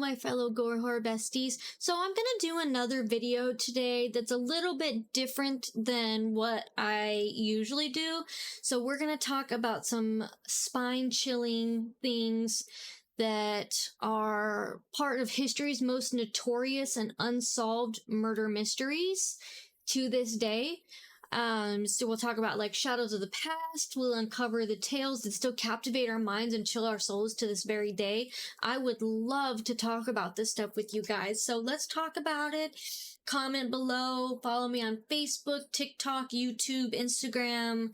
my fellow gore horror besties. So I'm gonna do another video today that's a little bit different than what I usually do. So we're gonna talk about some spine-chilling things that are part of history's most notorious and unsolved murder mysteries to this day. So we'll talk about like shadows of the past. We'll uncover the tales that still captivate our minds and chill our souls to this very day. I would love to talk about this stuff with you guys. So let's talk about it. Comment below. Follow me on Facebook, TikTok, YouTube, Instagram.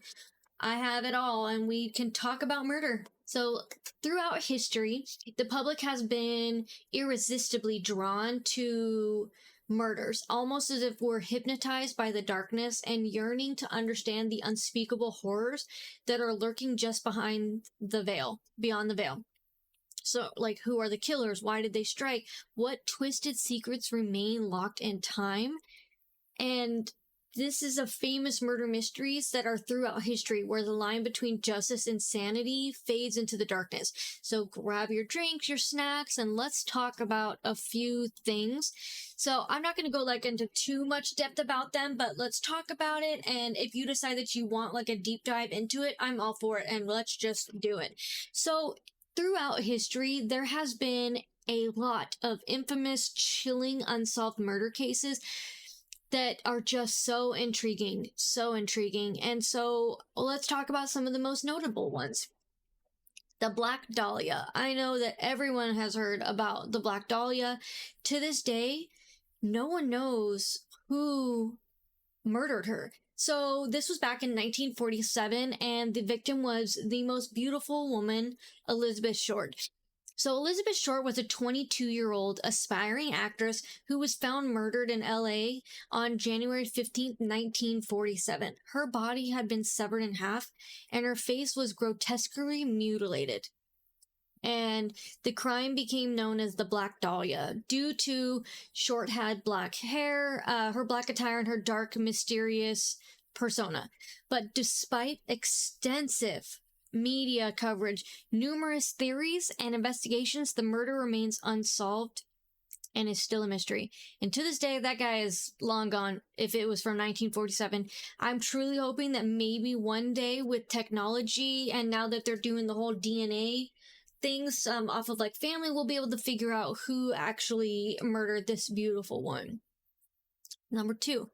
I have it all, and we can talk about murder. So throughout history, the public has been irresistibly drawn to murders, almost as if we're hypnotized by the darkness and yearning to understand the unspeakable horrors that are lurking just behind the veil, beyond the veil. So, like, who are the killers? Why did they strike? What twisted secrets remain locked in time? And this is a famous murder mysteries that are throughout history where the line between justice and sanity fades into the darkness. So grab your drinks, your snacks, and let's talk about a few things. So I'm not going to go like into too much depth about them, but let's talk about it. And if you decide that you want like a deep dive into it, I'm all for it, and let's just do it. So throughout history, there has been a lot of infamous, chilling, unsolved murder cases that are just so intriguing, so intriguing. And so let's talk about some of the most notable ones. The Black Dahlia. I know that everyone has heard about the Black Dahlia. To this day, no one knows who murdered her. So this was back in 1947, and the victim was the most beautiful woman, Elizabeth Short. So Elizabeth Short was a 22-year-old aspiring actress who was found murdered in LA on January 15th, 1947. Her body had been severed in half, and her face was grotesquely mutilated. And the crime became known as the Black Dahlia due to Short had black hair, her black attire, and her dark, mysterious persona. But despite extensive media coverage, numerous theories, and investigations, the murder remains unsolved and is still a mystery. And to this day, that guy is long gone if it was from 1947. I'm truly hoping that maybe one day with technology, and now that they're doing the whole DNA things off of like family, we'll be able to figure out who actually murdered this beautiful one. Number 2,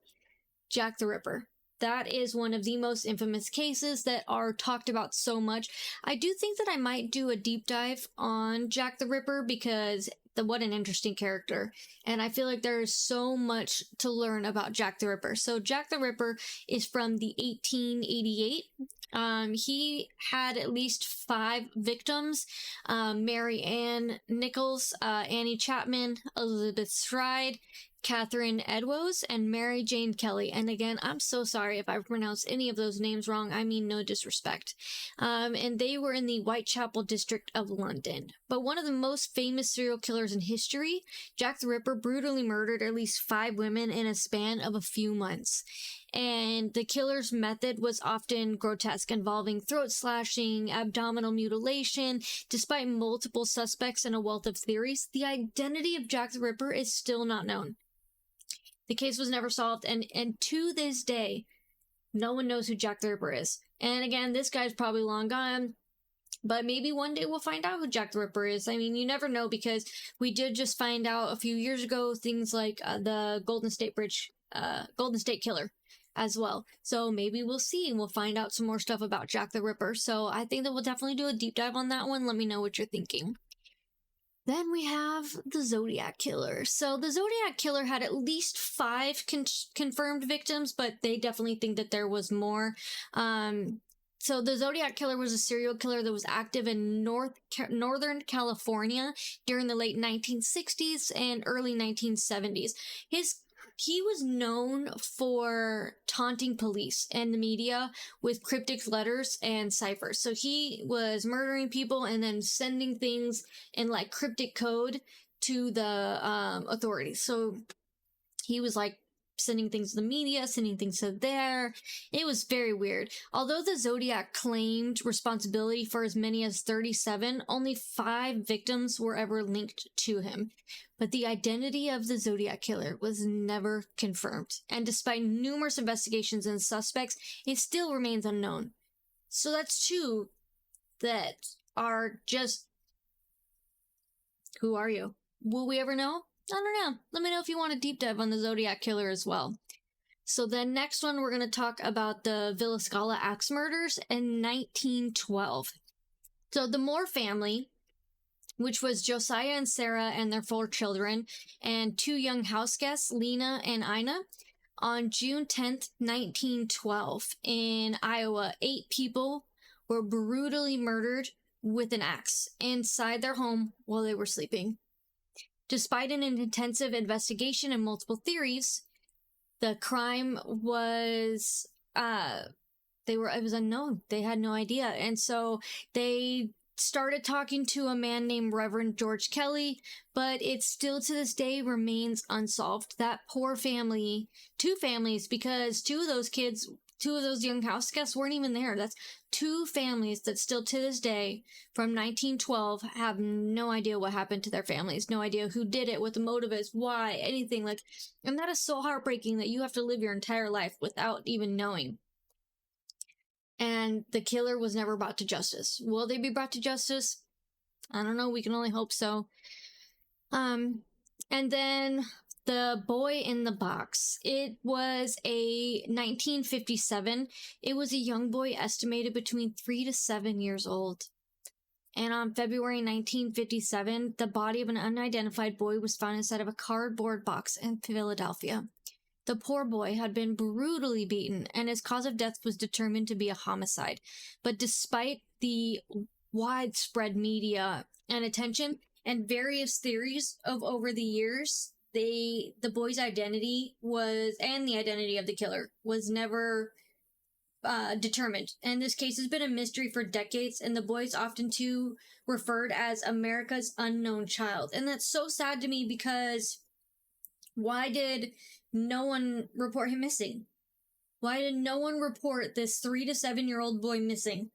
Jack the Ripper. That is one of the most infamous cases that are talked about so much. I do think that I might do a deep dive on Jack the Ripper because what an interesting character. And I feel like there's so much to learn about Jack the Ripper. So Jack the Ripper is from the 1888. He had at least 5 victims: Mary Ann Nichols, Annie Chapman, Elizabeth Stride, Catherine Edwards, and Mary Jane Kelly. And again, I'm so sorry if I pronounce any of those names wrong. I mean no disrespect. And they were in the Whitechapel district of London. But one of the most famous serial killers in history, Jack the Ripper brutally murdered at least 5 women in a span of a few months. And the killer's method was often grotesque, involving throat slashing, abdominal mutilation. Despite multiple suspects and a wealth of theories, the identity of Jack the Ripper is still not known. The case was never solved, and to this day, no one knows who Jack the Ripper is. And again, this guy's probably long gone, but maybe one day we'll find out who Jack the Ripper is. I mean, you never know, because we did just find out a few years ago things like the Golden State Killer as well. So maybe we'll see, and we'll find out some more stuff about Jack the Ripper. So I think that we'll definitely do a deep dive on that one. Let me know what you're thinking. Then we have the Zodiac Killer. So the Zodiac Killer had at least 5 confirmed victims, but they definitely think that there was more. So the Zodiac Killer was a serial killer that was active in Northern California during the late 1960s and early 1970s. He was known for taunting police and the media with cryptic letters and ciphers. So he was murdering people and then sending things in like cryptic code to the authorities. So he was like sending things to the media, sending things to there. It was very weird. Although the Zodiac claimed responsibility for as many as 37, only 5 victims were ever linked to him. But the identity of the Zodiac killer was never confirmed. And despite numerous investigations and suspects, it still remains unknown. So that's 2 that are just... Who are you? Will we ever know? I don't know. Let me know if you want a deep dive on the Zodiac killer as well. So the next one, we're going to talk about the Villa Scala axe murders in 1912. So the Moore family, which was Josiah and Sarah and their 4 children, and 2 young house guests, Lena and Ina, on June 10th, 1912, in Iowa, 8 people were brutally murdered with an axe inside their home while they were sleeping. Despite an intensive investigation and multiple theories, the crime was, it was unknown. They had no idea. And so they started talking to a man named Reverend George Kelly, but it still to this day remains unsolved. That poor family, 2 families, because 2 of those kids, 2 of those young house guests weren't even there. That's 2 families that still to this day from 1912 have no idea what happened to their families, no idea who did it, what the motive is, why, anything like. And that is so heartbreaking that you have to live your entire life without even knowing. And the killer was never brought to justice. Will they be brought to justice? I don't know. We can only hope so. And then the boy in the box. It was a 1957. It was a young boy estimated between 3 to 7 years old. And on February 1957, the body of an unidentified boy was found inside of a cardboard box in Philadelphia. The poor boy had been brutally beaten, and his cause of death was determined to be a homicide. But despite the widespread media and attention and various theories of over the years, the boy's identity was, and the identity of the killer, was never determined. And this case has been a mystery for decades, and the boy is often too referred as America's unknown child. And that's so sad to me, because why did no one report him missing? Why did no one report this 3 to 7 year old boy missing?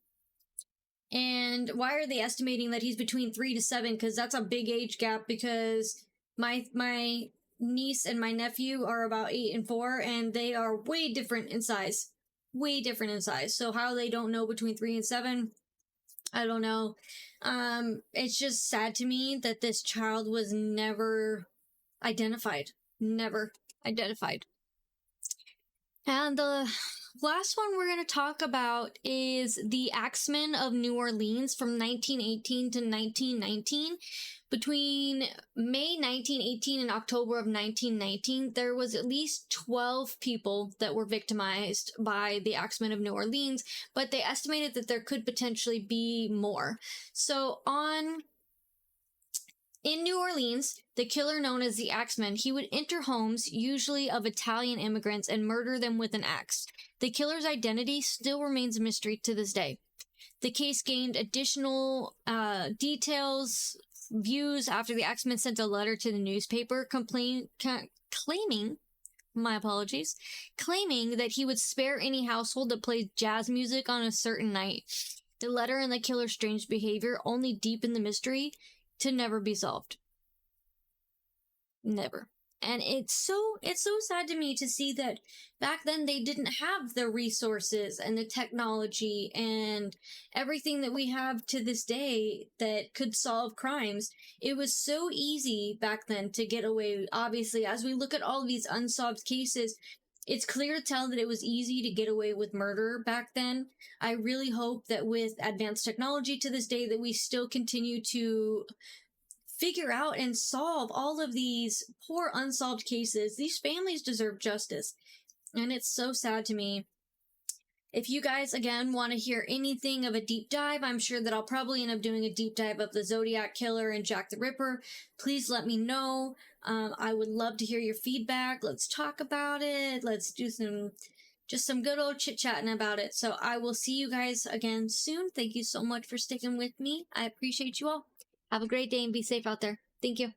And why are they estimating that he's between 3 to 7? Because that's a big age gap, because my niece and my nephew are about 8 and 4, and they are way different in size. Way different in size. So how they don't know between 3 and 7, I don't know. It's just sad to me that this child was never identified. Never identified. And the last one we're going to talk about is the Axemen of New Orleans from 1918 to 1919. Between May 1918 and October of 1919, there was at least 12 people that were victimized by the Axemen of New Orleans, but they estimated that there could potentially be more. So in New Orleans, the killer known as the Axeman, he would enter homes, usually of Italian immigrants, and murder them with an axe. The killer's identity still remains a mystery to this day. The case gained additional details, views after the Axeman sent a letter to the newspaper claiming that he would spare any household that played jazz music on a certain night. The letter and the killer's strange behavior only deepened the mystery to never be solved. Never. And it's so sad to me to see that back then they didn't have the resources and the technology and everything that we have to this day that could solve crimes. It was so easy back then to get away. Obviously, as we look at all of these unsolved cases, it's clear to tell that it was easy to get away with murder back then. I really hope that with advanced technology to this day that we still continue to figure out and solve all of these poor unsolved cases. These families deserve justice. And it's so sad to me. If you guys, again, want to hear anything of a deep dive, I'm sure that I'll probably end up doing a deep dive of the Zodiac Killer and Jack the Ripper. Please let me know. I would love to hear your feedback. Let's talk about it. Let's do some good old chit-chatting about it. So I will see you guys again soon. Thank you so much for sticking with me. I appreciate you all. Have a great day and be safe out there. Thank you.